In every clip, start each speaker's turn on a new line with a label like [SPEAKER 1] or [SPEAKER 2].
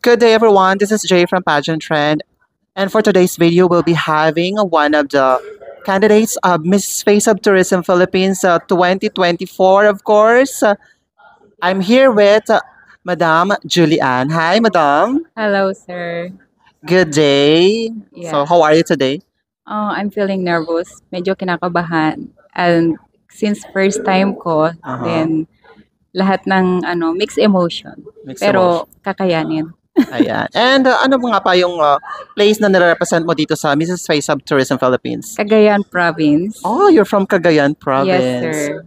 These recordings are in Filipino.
[SPEAKER 1] Good day, everyone. This is Jay from Pageant Trend. And for today's video, we'll be having one of the candidates of Miss Face of Tourism Philippines 2024, of course. I'm here with Madam Julianne. Hi, Madam.
[SPEAKER 2] Hello, sir.
[SPEAKER 1] Good day. So,
[SPEAKER 2] Yeah.
[SPEAKER 1] how are you today?
[SPEAKER 2] I'm feeling nervous. Medyo kinakabahan. And since first time ko,
[SPEAKER 1] Uh-huh.
[SPEAKER 2] then lahat ng mixed emotion.
[SPEAKER 1] Mixed
[SPEAKER 2] Pero kakayanin.
[SPEAKER 1] Ayan. And ano nga pa yung place na nire-represent mo dito sa Mrs. Face of Tourism Philippines?
[SPEAKER 2] Cagayan Province.
[SPEAKER 1] Oh, you're from Cagayan Province.
[SPEAKER 2] Yes, sir.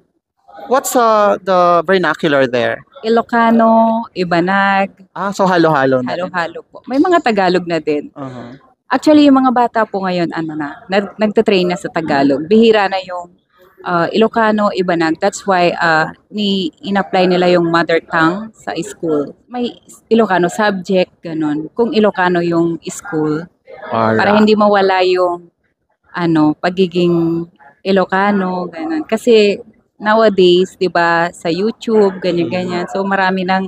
[SPEAKER 1] What's the vernacular there?
[SPEAKER 2] Ilocano, Ibanag,
[SPEAKER 1] So halo-halo na.
[SPEAKER 2] halo-halo po. May mga Tagalog na din.
[SPEAKER 1] Uh-huh.
[SPEAKER 2] Actually, yung mga bata po ngayon, nagtatrain na sa Tagalog. Bihira na yung Ilocano, Ibanag. That's why in-apply nila yung mother tongue sa school. May Ilocano subject, ganun. Kung Ilocano yung school, para hindi mawala yung pagiging Ilocano, ganun. Kasi nowadays, 'di ba, sa YouTube, ganyan-ganyan. So marami ng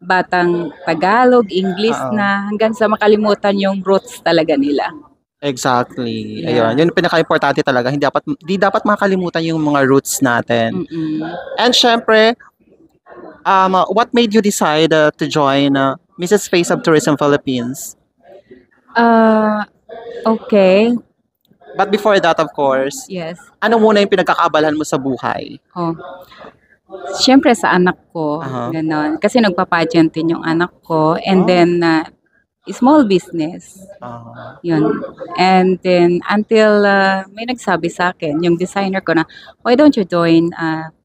[SPEAKER 2] batang Tagalog, English na hanggang sa makalimutan yung roots talaga nila.
[SPEAKER 1] Exactly.
[SPEAKER 2] Yeah.
[SPEAKER 1] Ayun, yun yung pinaka-importante talaga. Hindi dapat makalimutan yung mga roots natin. And syempre, what made you decide to join Mrs. Face of Tourism Philippines?
[SPEAKER 2] Okay.
[SPEAKER 1] But before that, of course,
[SPEAKER 2] Yes.
[SPEAKER 1] ano muna yung pinagkakaabalahan mo sa buhay?
[SPEAKER 2] Siyempre sa anak ko, ganon. Kasi nagpa-pageant din yung anak ko. And then, small business. Yun. And then, until may nagsabi sa akin, yung designer ko na, why don't you join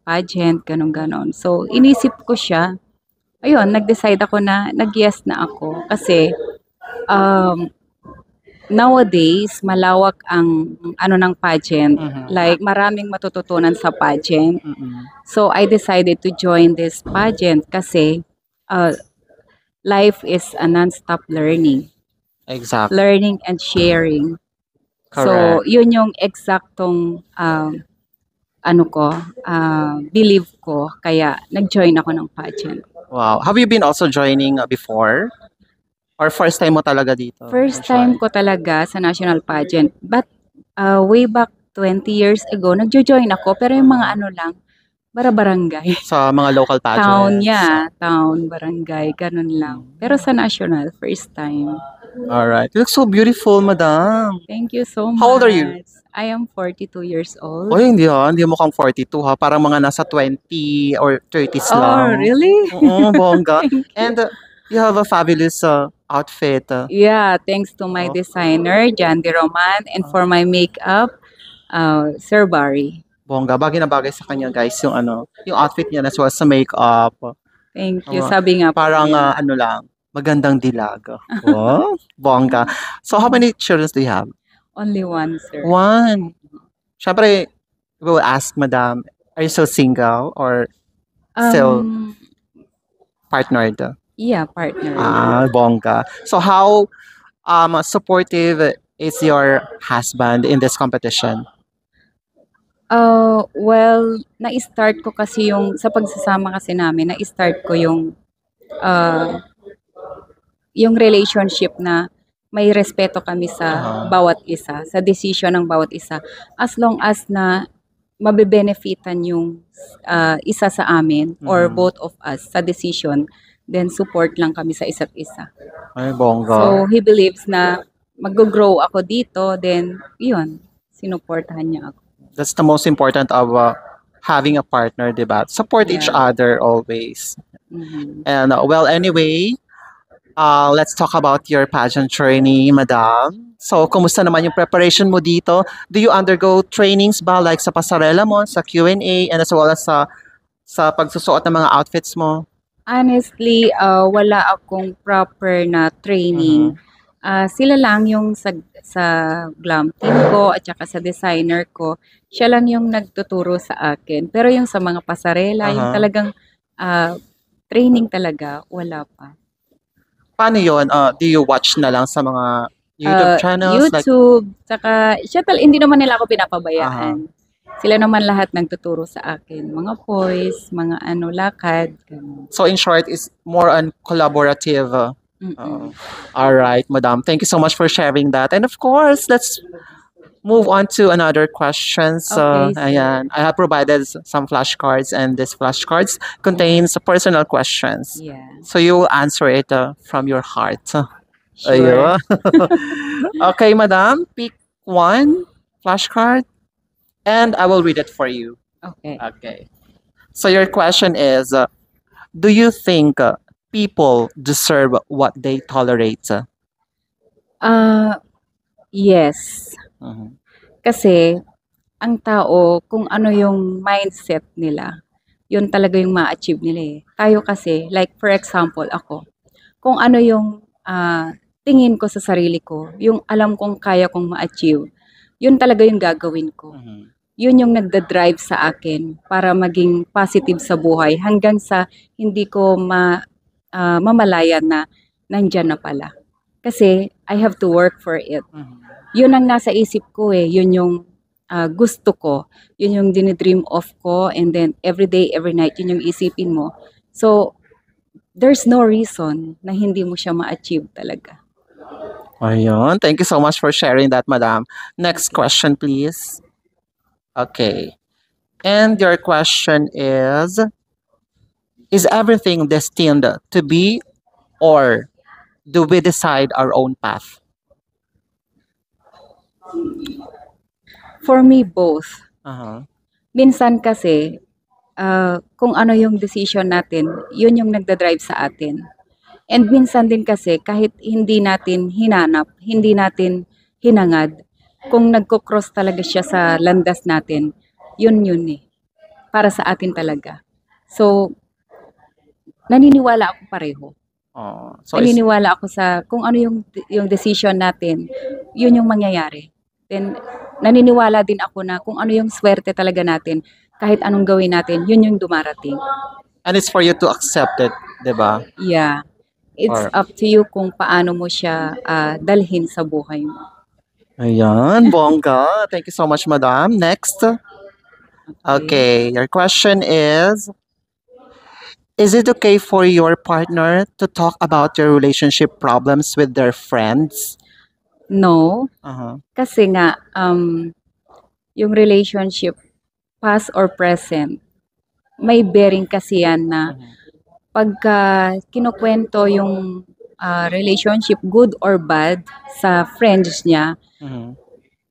[SPEAKER 2] pageant, ganon-ganon. So, inisip ko siya. Ayun, nag-decide ako na, nag-yes na ako. Kasi, nowadays, malawak ang ng pageant. Like, maraming matututunan sa pageant. So, I decided to join this pageant kasi life is a non-stop learning.
[SPEAKER 1] Exactly.
[SPEAKER 2] Learning and sharing.
[SPEAKER 1] Correct.
[SPEAKER 2] So, yun yung eksaktong believe ko. Kaya, nag-join ako ng pageant.
[SPEAKER 1] Wow. Have you been also joining before? Or first time mo talaga dito?
[SPEAKER 2] First time ko talaga sa national pageant. But way back 20 years ago, nagjo-join ako. Pero yung mga barangay.
[SPEAKER 1] Sa mga local pageants?
[SPEAKER 2] Town, barangay, ganun lang. Pero sa national, first time.
[SPEAKER 1] Alright. You look so beautiful, madam.
[SPEAKER 2] Thank you so much.
[SPEAKER 1] How old are you?
[SPEAKER 2] I am 42 years old.
[SPEAKER 1] Oh, hindi mukhang 42 ha. Parang mga nasa 20 or 30s lang.
[SPEAKER 2] Oh, really?
[SPEAKER 1] Oo, bongga. And you have a fabulous outfit.
[SPEAKER 2] Yeah, thanks to my designer, Jandy Roman, and for my makeup, Sir Barry.
[SPEAKER 1] Bongga, bagay na bagay sa kanya, guys, yung outfit niya as well sa makeup.
[SPEAKER 2] Thank you. Sabi nga
[SPEAKER 1] parang magandang dilag. Oh, bongga. So how many children do you have?
[SPEAKER 2] Only one, sir.
[SPEAKER 1] One. Syempre, we will ask, madam, are you still single or still partnered?
[SPEAKER 2] Yeah, partner.
[SPEAKER 1] Bongga. So how supportive is your husband in this competition?
[SPEAKER 2] Well, na-start ko kasi sa pagsasama kasi namin, na-start ko yung relationship na may respeto kami sa bawat isa, sa decision ng bawat isa. As long as na mabe-benefitan yung isa sa amin or both of us sa decision, then support lang kami sa isa't isa.
[SPEAKER 1] Ay, bongga.
[SPEAKER 2] So, he believes na mag-grow ako dito, then yun, sinuportahan niya ako.
[SPEAKER 1] That's the most important of having a partner, diba? Support each other always. And well, anyway, let's talk about your pageant journey, madam. So, kumusta naman yung preparation mo dito? Do you undergo trainings ba like sa pasarela mo, sa Q&A, and as well as sa pagsusuot ng mga outfits mo?
[SPEAKER 2] Honestly, wala akong proper na training. Sila lang yung sa glam team ko at saka sa designer ko, siya lang yung nagtuturo sa akin. Pero yung sa mga pasarela, yung talagang training talaga, wala pa.
[SPEAKER 1] Paano yun? Do you watch na lang sa mga YouTube channels?
[SPEAKER 2] YouTube, saka hindi naman nila ako pinapabayaan. Sila naman lahat nagtuturo sa akin. Mga poise, mga lakad. Ganun.
[SPEAKER 1] So in short, it's more on collaborative Oo. All right, Madam. Thank you so much for sharing that. And of course, let's move on to another question. So,
[SPEAKER 2] Okay, sir.
[SPEAKER 1] ayan, I have provided some flashcards, and these flashcards contains personal questions.
[SPEAKER 2] Yeah.
[SPEAKER 1] So you will answer it from your heart.
[SPEAKER 2] Sure.
[SPEAKER 1] Ayun. Okay, Madam, pick one flashcard, and I will read it for you.
[SPEAKER 2] Okay.
[SPEAKER 1] Okay. So your question is, do you think people deserve what they tolerate?
[SPEAKER 2] Ah, yes.
[SPEAKER 1] Mhm.
[SPEAKER 2] Kasi ang tao kung ano yung mindset nila, yun talaga yung ma-achieve nila, eh. Tayo kasi, like for example ako, kung ano yung, tingin ko sa sarili ko, yung alam kong kaya kong ma-achieve, yun talaga yung gagawin ko.
[SPEAKER 1] Mhm.
[SPEAKER 2] Yun yung nagda-drive sa akin para maging positive sa buhay hanggang sa hindi ko mamalayan na nandiyan na pala. Kasi I have to work for it.
[SPEAKER 1] Mhm.
[SPEAKER 2] Yun ang nasa isip ko, eh, yun yung, gusto ko, yun yung dini-dream of ko, and then every day, every night, yun yung isipin mo. So, there's no reason na hindi mo siya ma-achieve talaga.
[SPEAKER 1] Ayun. Thank you so much for sharing that, Madam. Next question, please. Okay. And your question is everything destined to be, or do we decide our own path?
[SPEAKER 2] For me, both.
[SPEAKER 1] Uh-huh.
[SPEAKER 2] Minsan kasi, kung ano yung decision natin, yun yung nagda-drive sa atin. And minsan din kasi kahit hindi natin hinanap, hindi natin hinangad, kung nagko-cross talaga siya sa landas natin, yun eh, para sa atin talaga. So, naniniwala ako pareho.
[SPEAKER 1] Oh, so it's
[SPEAKER 2] Naniniwala ako sa kung ano yung decision natin, yun yung mangyayari. Then, naniniwala din ako na kung ano yung swerte talaga natin, kahit anong gawin natin, yun yung dumarating.
[SPEAKER 1] and it's for you to accept it, 'di ba?
[SPEAKER 2] Yeah. It's
[SPEAKER 1] Or
[SPEAKER 2] up to you kung paano mo siya dalhin sa buhay mo.
[SPEAKER 1] ayan, bongga. Thank you so much, Madam. Next. Okay, your question is it okay for your partner to talk about your relationship problems with their friends?
[SPEAKER 2] No,
[SPEAKER 1] Uh-huh.
[SPEAKER 2] kasi nga yung relationship, past or present, may bearing kasi yan na
[SPEAKER 1] Mhm.
[SPEAKER 2] pagka kinukwento yung relationship, good or bad, sa friends niya,
[SPEAKER 1] Mhm.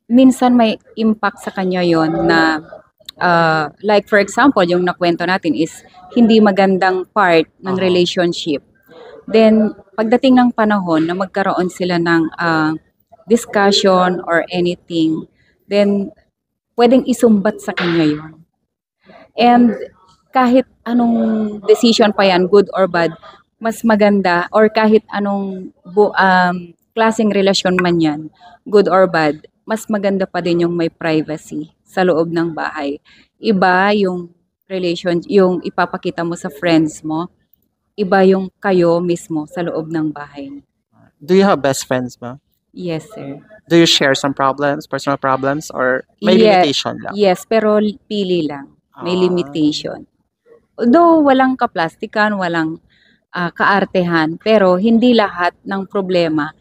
[SPEAKER 2] minsan may impact sa kanya yon na like for example, yung nakwento natin is hindi magandang part ng
[SPEAKER 1] Uh-huh.
[SPEAKER 2] relationship. Then, pagdating ng panahon na magkaroon sila ng discussion or anything, then pwedeng isumbat sa kanya yon. And kahit anong decision pa yan, good or bad, mas maganda, or kahit anong klaseng relasyon man yan, good or bad, mas maganda pa din yung may privacy sa loob ng bahay. Iba yung relation, yung ipapakita mo sa friends mo, iba yung kayo mismo sa loob ng bahay.
[SPEAKER 1] Do you have best friends ba?
[SPEAKER 2] Yes, sir.
[SPEAKER 1] Do you share some problems, personal problems, or may
[SPEAKER 2] Yeah,
[SPEAKER 1] limitation lang?
[SPEAKER 2] yes, pero pili lang. May
[SPEAKER 1] Ah.
[SPEAKER 2] limitation. Although walang kaplastikan, walang kaartehan, pero hindi lahat ng problema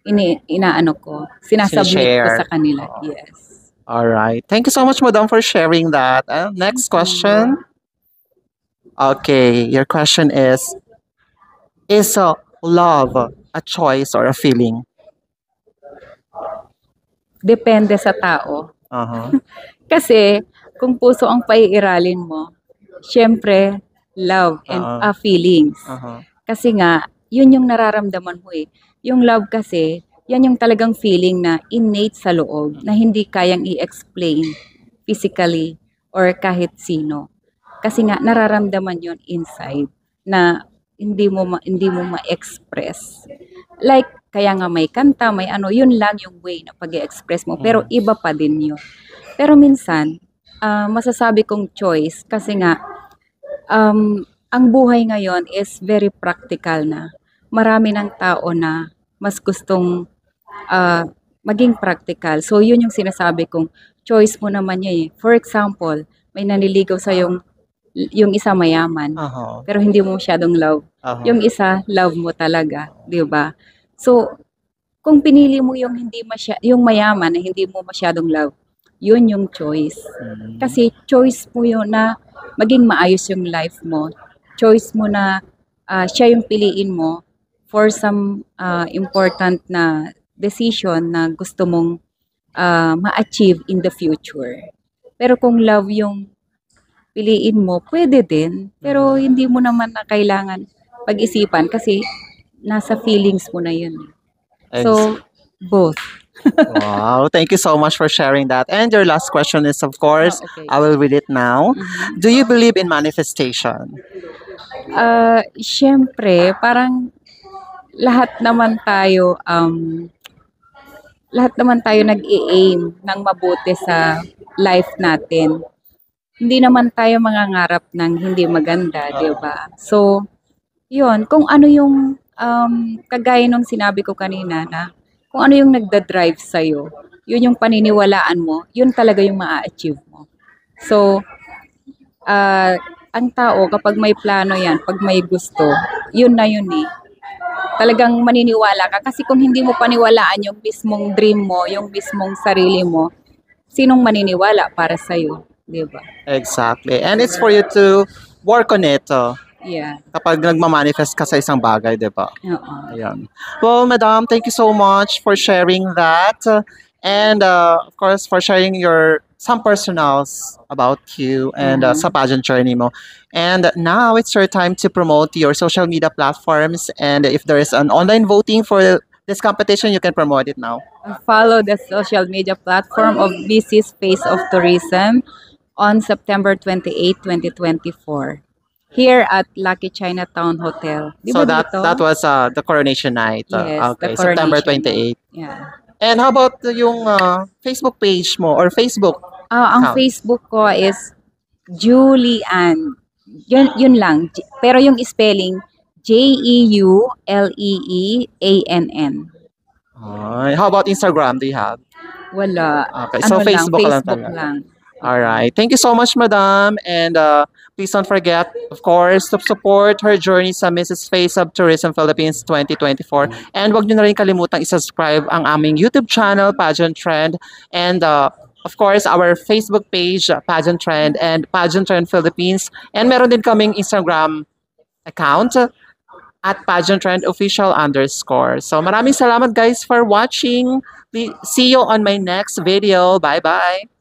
[SPEAKER 2] inaano ko, sinasubmit ko sa
[SPEAKER 1] Sinishare.
[SPEAKER 2] kanila.
[SPEAKER 1] Oo.
[SPEAKER 2] Yes.
[SPEAKER 1] All right. Thank you so much, Madam, for sharing that. Next question. Okay, your question is love a choice or a feeling?
[SPEAKER 2] Depende sa tao.
[SPEAKER 1] Uh-huh.
[SPEAKER 2] Kasi kung puso ang paiiralin mo, syempre love and feelings.
[SPEAKER 1] Uh-huh.
[SPEAKER 2] Kasi nga, yun yung nararamdaman mo eh. Yung love kasi, yan yung talagang feeling na innate sa loob, na hindi kayang i-explain physically or kahit sino. Kasi nga, nararamdaman yun inside na hindi mo ma-express. Like, kaya nga may kanta, may ano, yun lang yung way na pag-express mo. Pero iba pa din yun. Pero minsan, masasabi kong choice kasi nga, ang buhay ngayon is very practical na. Marami ng tao na mas gustong maging practical. So, yun yung sinasabi kong choice mo naman niya eh. For example, may nanliligaw sa yung yung isa mayaman,
[SPEAKER 1] Uh-huh.
[SPEAKER 2] pero hindi mo masyadong love.
[SPEAKER 1] Uh-huh.
[SPEAKER 2] Yung isa, love mo talaga, 'di ba? So, kung pinili mo yung yung mayaman na hindi mo masyadong love, yun yung choice. Kasi choice mo yun na maging maayos yung life mo. Choice mo na siya yung piliin mo for some important na decision na gusto mong ma-achieve in the future. Pero kung love yung piliin mo, pwede din. Pero hindi mo naman na kailangan pag-isipan kasi nasa feelings mo na yun. So, both.
[SPEAKER 1] Wow, thank you so much for sharing that. And your last question is, of course,
[SPEAKER 2] Okay.
[SPEAKER 1] I will read it now. Do you believe in manifestation?
[SPEAKER 2] Siyempre, parang lahat naman tayo nag-i-aim ng mabuti sa life natin. Hindi naman tayo mangangarap ng hindi maganda, 'di ba? So, 'yun, kung ano yung kagaya nung sinabi ko kanina na kung ano yung nagda-drive sa'yo, yun yung paniniwalaan mo, yun talaga yung maa-achieve mo. So, ang tao kapag may plano yan, pag may gusto, yun na yun eh. Talagang maniniwala ka. Kasi kung hindi mo paniwalaan yung mismong dream mo, yung mismong sarili mo, sinong maniniwala para sa'yo? Di ba?
[SPEAKER 1] Exactly. And it's for you to work on it.
[SPEAKER 2] Yeah.
[SPEAKER 1] Kapag nagmamanifest ka sa isang bagay, di ba?
[SPEAKER 2] Oo.
[SPEAKER 1] Ayan. Well, Madam, thank you so much for sharing that. And of course, for sharing some personals about you and sa pageant journey mo. And now it's your time to promote your social media platforms. And if there is an online voting for this competition, you can promote it now.
[SPEAKER 2] Follow the social media platform of BC's Face of Tourism on September 28, 2024. Here at Lucky Chinatown Hotel. Di
[SPEAKER 1] So
[SPEAKER 2] ba dito?
[SPEAKER 1] that was the coronation night.
[SPEAKER 2] Yes,
[SPEAKER 1] Okay,
[SPEAKER 2] the
[SPEAKER 1] September
[SPEAKER 2] coronation.
[SPEAKER 1] 28.
[SPEAKER 2] Yeah.
[SPEAKER 1] And how about yung Facebook page mo or Facebook?
[SPEAKER 2] Ang
[SPEAKER 1] Account.
[SPEAKER 2] Facebook ko is Julian. Yun lang. Pero yung spelling, Jeuleeann.
[SPEAKER 1] How about Instagram? Do you have?
[SPEAKER 2] Wala.
[SPEAKER 1] Okay, so Facebook lang
[SPEAKER 2] Facebook
[SPEAKER 1] talaga.
[SPEAKER 2] lang.
[SPEAKER 1] All right. Thank you so much, Madam. And please don't forget, of course, to support her journey sa Mrs. Face of Tourism Philippines 2024. And wag niyo na rin kalimutang i-subscribe ang aming YouTube channel, Pageant Trend. And of course, our Facebook page, Pageant Trend and Pageant Trend Philippines. And meron din kaming Instagram account at Pageant Trend Official _. So maraming salamat guys for watching. See you on my next video. Bye-bye.